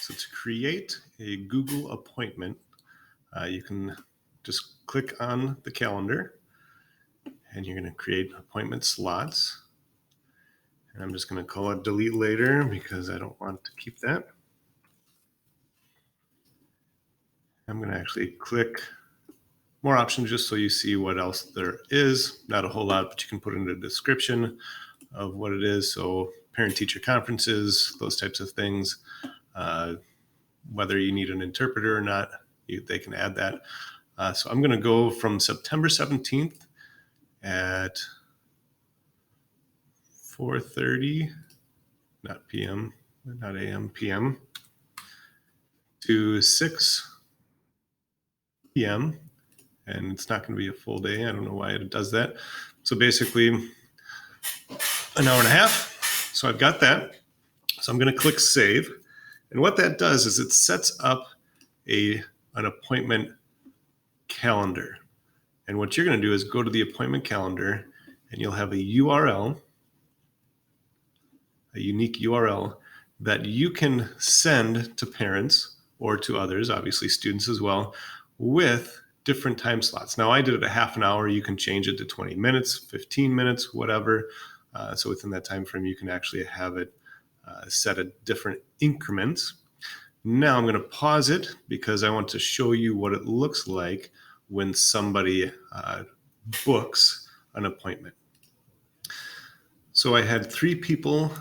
So to create a Google appointment, you can just click on the calendar and you're going to create appointment slots. And I'm just going to call it delete later because I don't want to keep that. I'm going to actually click more options just so you see what else there is. Not a whole lot, but you can put in a description of what it is. So parent-teacher conferences, those types of things. Whether you need an interpreter or not, they can add that. So I'm going to go from September 17th at 4:30, not p.m., not a.m., p.m., to 6 p.m., and it's not going to be a full day. I don't know why it does that. So basically, an hour and a half. So I've got that. So I'm going to click Save. And what that does is it sets up an appointment calendar. And what you're going to do is go to the appointment calendar, and you'll have a URL, a unique URL that you can send to parents or to others, obviously students as well, with different time slots. Now, I did it a half an hour. You can change it to 20 minutes, 15 minutes, whatever. So within that time frame, you can actually have it set at different increments. Now I'm going to pause it because I want to show you what it looks like when somebody books an appointment. So I had 3 people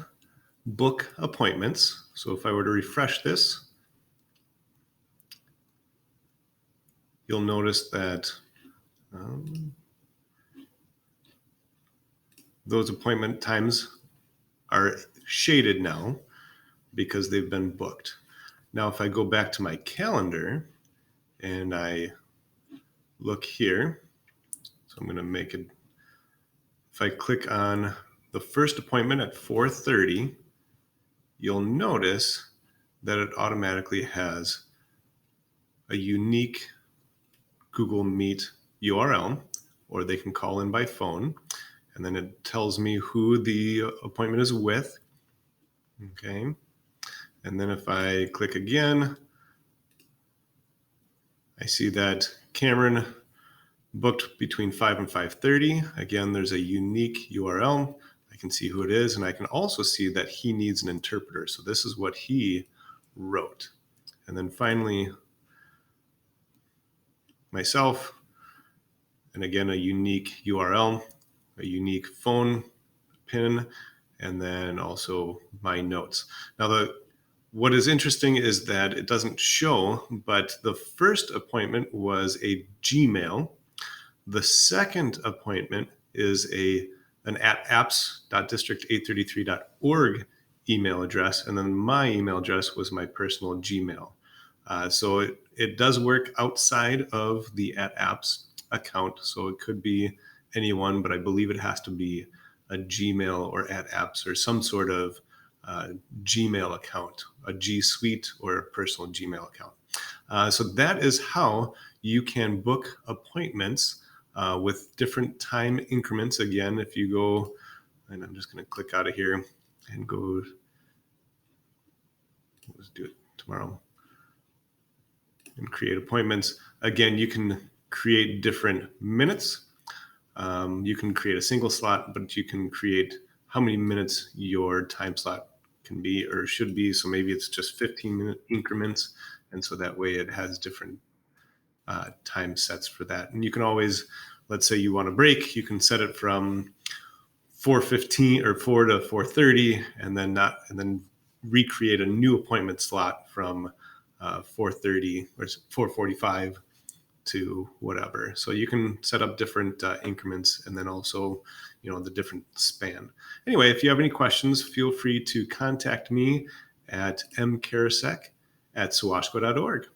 book appointments. So if I were to refresh this, you'll notice that those appointment times are shaded now because they've been booked. Now, if I go back to my calendar and I look here, so I'm going to make it, if I click on the first appointment at 4:30, you'll notice that it automatically has a unique Google Meet URL, or they can call in by phone, and then it tells me who the appointment is with. Okay. And then if I click again, I see that Cameron booked between 5 and 5:30. Again, there's a unique URL. I can see who it is, and I can also see that he needs an interpreter. So this is what he wrote. And then finally, myself, and again, a unique URL, a unique phone PIN, and then also my notes. Now, what is interesting is that it doesn't show, but the first appointment was a Gmail. The second appointment is an at apps.district833.org email address, and then my email address was my personal Gmail. So it does work outside of the at apps account, so it could be anyone, but I believe it has to be a Gmail or at apps or some sort of Gmail account, a G Suite or a personal Gmail account. So that is how you can book appointments with different time increments. Again, if you go, and I'm just going to click out of here and go, let's do it tomorrow, and create appointments. Again, you can create different minutes. You can create a single slot, but you can create how many minutes your time slot can be or should be. So maybe it's just 15-minute increments. And so that way it has different time sets for that. And you can always, let's say you want a break, you can set it from 4:15 or 4 to 4:30, and then recreate a new appointment slot from 4:30 or 4:45 to whatever. So you can set up different increments, and then also, the different span. Anyway, if you have any questions, feel free to contact me at mkarasek@sawashko.org.